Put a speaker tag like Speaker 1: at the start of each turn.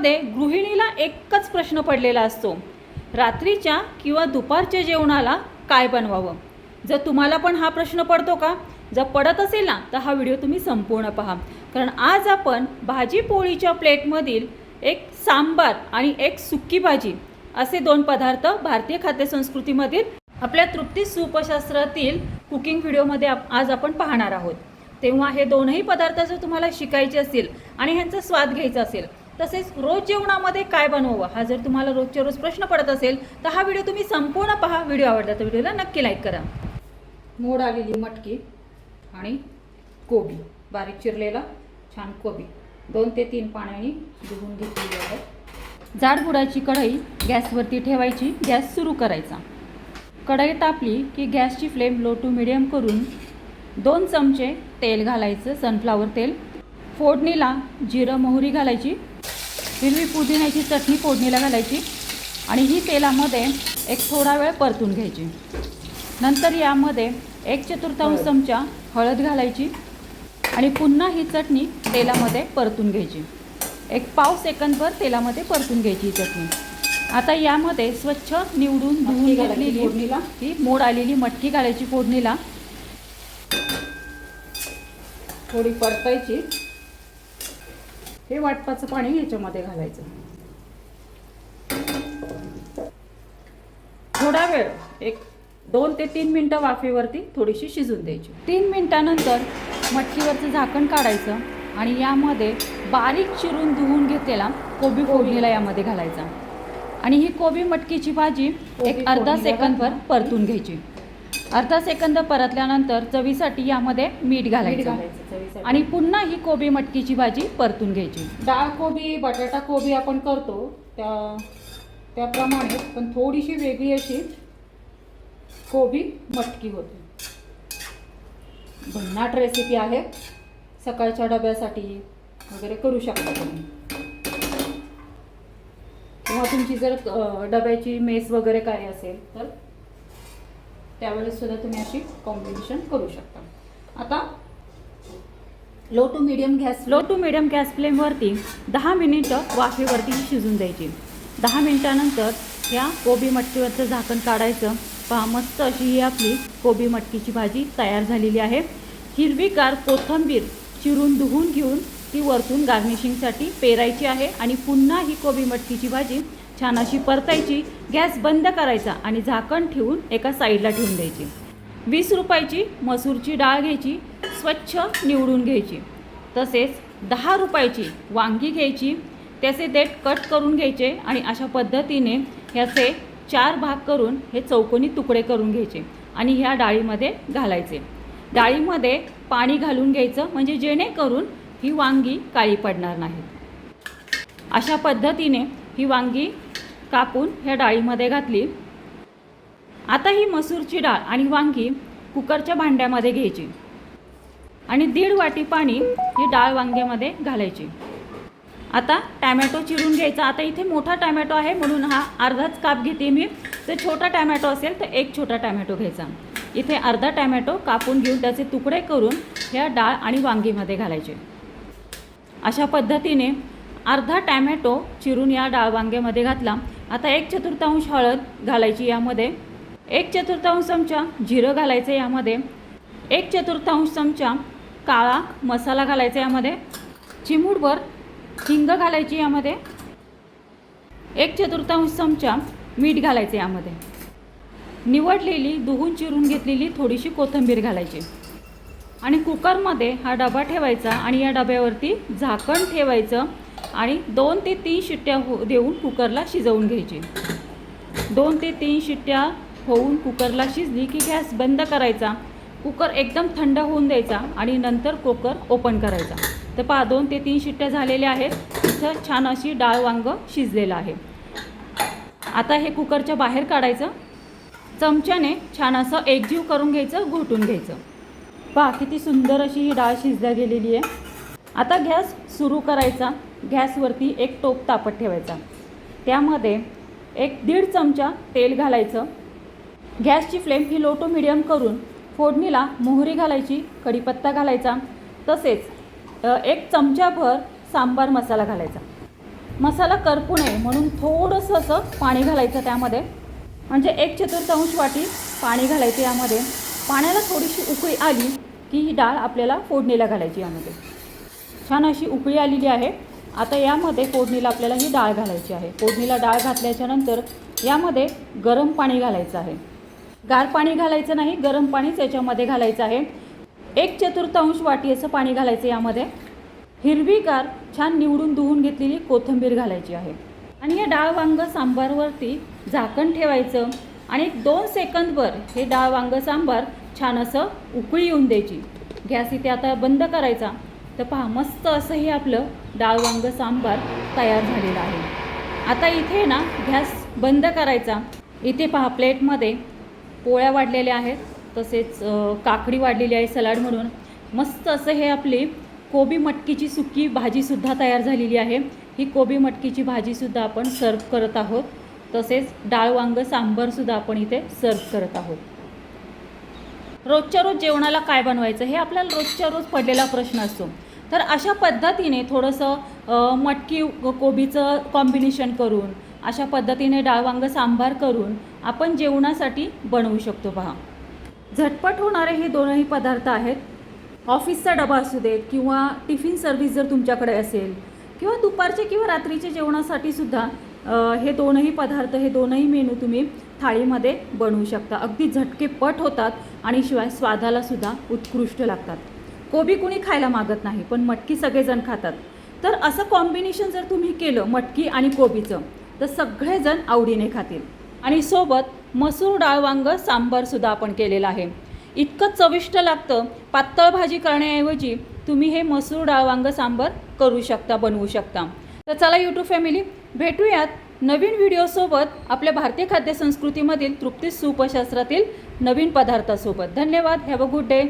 Speaker 1: मनामध्ये गृहिणीला एकच प्रश्न पडलेला असतो, रात्रीच्या किंवा दुपारच्या जेवणाला काय बनवावं. जर तुम्हाला पण हा प्रश्न पडतो का? जर पडत असेल ना तर हा व्हिडिओ तुम्ही संपूर्ण पहा, कारण आज आपण भाजी पोळीच्या प्लेटमधील एक सांबार आणि एक सुक्की भाजी असे दोन पदार्थ भारतीय खाद्यसंस्कृतीमधील आपल्या तृप्ती सूपशास्त्रातील कुकिंग व्हिडिओमध्ये आज आपण पाहणार आहोत. तेव्हा हे दोनही पदार्थ जर तुम्हाला शिकायचे असतील आणि ह्यांचा स्वाद घ्यायचा असेल, तसेच रोज जेवणामध्ये काय बनवावं हा जर तुम्हाला रोजच्या रोज प्रश्न पडत असेल तर हा व्हिडिओ तुम्ही संपूर्ण पहा. व्हिडिओ आवडला तर व्हिडिओला नक्की लाईक करा. मोड आलेली मटकी आणि कोबी, बारीक चिरलेला छान कोबी 2 ते 3 पाण्याने धुवून घेतलेली आहे. जाड बुडाची कढई गॅसवरती ठेवायची, गॅस सुरू करायचा. कढई तापली की गॅसची फ्लेम लो टू मिडियम करून 2 चमचे तेल घालायचं, सनफ्लावर तेल. फोडणीला जिरं मोहरी घालायची, हिरवी पुदिन्याची चटणी फोडणीला घालायची आणि ही तेलामध्ये एक थोडा वेळ परतून घ्यायची. नंतर यामध्ये 1/4 चमचा हळद घालायची आणि पुन्हा ही चटणी तेलामध्ये परतून घ्यायची. एक पाव सेकंदभर तेलामध्ये परतून घ्यायची ही चटणी. आता यामध्ये स्वच्छ निवडून धुवून घेतलेली ही मोड आलेली मटकी घालायची फोडणीला. थोडी परतायची. हे वाटपाचं पाणी याच्यामध्ये घालायचं. थोडा वेळ एक 2 ते 3 मिनटं वाफेवरती थोडीशी शिजून द्यायची. 3 मिनटानंतर मटकीवरचं झाकण काढायचं आणि यामध्ये बारीक चिरून धुवून घेतलेला कोबी फोडणीला यामध्ये घालायचा आणि ही कोबी मटकीची भाजी एक अर्धा सेकंदभर परतून घ्यायची. अर्धा सेकंद परतल्यानंतर चवीसाठी यामध्ये मीठ घालायचं आणि पुन्हा ही कोबी मटकीची भाजी परतून घ्यायची. डाळ कोबी, बटाटा कोबी आपण करतो त्याप्रमाणे पण थोडीशी वेगळी अशी कोबी मटकी होते. भन्नाट रेसिपी आहे, सकाळच्या डब्यासाठी वगैरे करू शकता तुम्ही, किंवा तुमची जर डब्याची मेस वगैरे काय असेल तर त्यावेळेस सुद्धा तुम्ही अशी कॉम्बिनेशन करू शकता. आता लो टू मिडियम गॅस फ्लेमवरती 10 मिनिटं वाफेवरती शिजून द्यायची. 10 मिनिटानंतर या कोबी मटकीवरचं झाकण काढायचं. पहा, मस्त अशी ही आपली कोबी मटकीची भाजी तयार झालेली आहे. हिरवीगार कोथिंबीर चिरून धुवून घेऊन ती वरतून गार्निशिंगसाठी पेरायची आहे आणि पुन्हा ही कोबी मटकीची भाजी छान अशी परतायची. गॅस बंद करायचा आणि झाकण ठेवून एका साईडला ठेवून द्यायची. 20 रुपयाची मसूरची डाळ घ्यायची, स्वच्छ निवडून घ्यायची. तसेच 10 रुपयाची वांगी घ्यायची, त्याचे देठ कट करून घ्यायचे आणि अशा पद्धतीने ह्याचे 4 भाग करून हे चौकोनी तुकडे करून घ्यायचे आणि ह्या डाळीमध्ये घालायचे. डाळीमध्ये पाणी घालून घ्यायचं म्हणजे जेणेकरून ही वांगी काळी पडणार नाहीत. अशा पद्धतीने ही वांगी कापून ह्या डाळीमध्ये घातली. आता ही मसूरची डाळ आणि वांगी कुकरच्या भांड्यामध्ये घ्यायची आणि 1.5 वाटी पाणी ही डाळ वांग्यामध्ये घालायची. आता टॅमॅटो चिरून घ्यायचा. आता इथे मोठा टॅमॅटो आहे म्हणून हा अर्धाच काप घेते मी. तर छोटा टॅमॅटो असेल तर 1 छोटा टॅमॅटो घ्यायचा. इथे अर्धा टॅमॅटो कापून घेऊन त्याचे तुकडे करून ह्या डाळ आणि वांगीमध्ये घालायचे. अशा पद्धतीने अर्धा टॅमॅटो चिरून या डाळ वांग्यामध्ये घातला. आता 1/4 हळद घालायची यामध्ये, 1/4 चमचा जिरं घालायचं यामध्ये, 1/4 चमचा काळा मसाला घालायचा यामध्ये, चिमूटभर हिंग घालायची यामध्ये, 1/4 चमचा मीठ घालायचं यामध्ये, निवडलेली धुवून चिरून घेतलेली थोडीशी कोथिंबीर घालायची आणि कुकरमध्ये हा डबा ठेवायचा आणि या डब्यावरती झाकण ठेवायचं आणि 2 ते 3 शिट्ट्या देऊन कुकरला शिजवून घ्यायची. 2 ते 3 शिट्ट्या होऊन कुकरला शिजली की गॅस बंद करायचा. कुकर एकदम थंड होऊन द्यायचा आणि नंतर कुकर ओपन करायचा. तर पहा, 2 ते 3 शिट्ट्या झालेल्या आहेत. इथं छान अशी डाळ वांग शिजलेलं आहे. आता हे कुकरच्या बाहेर काढायचं. चमच्याने छान असं एकजीव करून घ्यायचं, घोटून घ्यायचं. पहा, किती सुंदर अशी ही डाळ शिजल्या गेलेली आहे. आता गॅस सुरू करायचा. गॅसवरती एक टोप तापत ठेवायचा. त्यामध्ये 1.5 चमचा तेल घालायचं. गॅसची फ्लेम ही लो टू मिडियम करून फोडणीला मोहरी घालायची, कढीपत्ता घालायचा, तसेच 1 चमचाभर सांबार मसाला घालायचा. मसाला करपू नये म्हणून थोडंसं असं पाणी घालायचं त्यामध्ये, म्हणजे 1/4 वाटी पाणी घालायचं यामध्ये. पाण्याला थोडीशी उकळी आली की ही डाळ आपल्याला फोडणीला घालायची. यामध्ये छान अशी उकळी आलेली आहे. आता यामध्ये फोडणीला आपल्याला ही डाळ घालायची आहे. फोडणीला डाळ घातल्याच्यानंतर यामध्ये गरम पाणी घालायचं आहे. गार पाणी घालायचं नाही, गरम पाणीच याच्यामध्ये घालायचं आहे. 1/4 वाटी असं पाणी घालायचं. यामध्ये हिरवीगार छान निवडून धुवून घेतलेली कोथिंबीर घालायची आहे. आणि या डाळ वांग सांबारवरती झाकण ठेवायचं आणि 2 सेकंदभर हे डाळ वांग सांबार छान असं उकळी येऊन द्यायची. गॅस इथे आता बंद करायचा. तर पहा, मस्त असं हे आपलं डाळ वांग सांबार तयार झालेलं आहे. आता इथे ना गॅस बंद करायचा. इथे पहा, प्लेटमध्ये पोळ्या वाढलेल्या आहेत, तसेच काकडी वाढलेली आहे सलाड म्हणून. मस्त असं हे आपली कोबी मटकीची सुकी भाजीसुद्धा तयार झालेली आहे. ही कोबी मटकीची भाजीसुद्धा आपण सर्व करत आहोत. तसेच डाळ वांग सांबारसुद्धा आपण इथे सर्व करत आहोत. रोजच्या रोज जेवणाला काय बनवायचं हे आपल्याला रोजच्या रोज पडलेला प्रश्न असतो. तर अशा पद्धतीने थोडंसं मटकी कोबीचं कॉम्बिनेशन करून, अशा पद्धतीने डाळ वांग सांबार करून आपण जेवणासाठी बनवू शकतो. पहा, झटपट होणारे हे दोनही पदार्थ आहेत. ऑफिसचा डबा असू देत किंवा टिफिन सर्व्हिस जर तुमच्याकडे असेल, किंवा दुपारचे किंवा रात्रीच्या जेवणासाठी सुद्धा हे दोनही पदार्थ, हे दोनही मेनू तुम्ही थाळीमध्ये बनवू शकता. अगदी झटकेपट होतात आणि शिवाय स्वादाला सुद्धा उत्कृष्ट लागतात. कोबी कुणी खायला मागत नाही, पण मटकी सगळेजण खातात. तर असं कॉम्बिनेशन जर तुम्ही केलं मटकी आणि कोबीचं, तर सगळेजण आवडीने खातील. आणि सोबत मसूर डाळ वांग सांबारसुद्धा आपण केलेलं आहे. इतकं चविष्ट लागतं. पातळ भाजी करण्याऐवजी तुम्ही हे मसूर डाळ वांग सांबार करू शकता, बनवू शकता. तर चला यूट्यूब फॅमिली, भेटूयात नवीन व्हिडिओसोबत आपल्या भारतीय खाद्यसंस्कृतीमधील तृप्ती सुपशास्त्रातील नवीन पदार्थासोबत. धन्यवाद. Have a good day.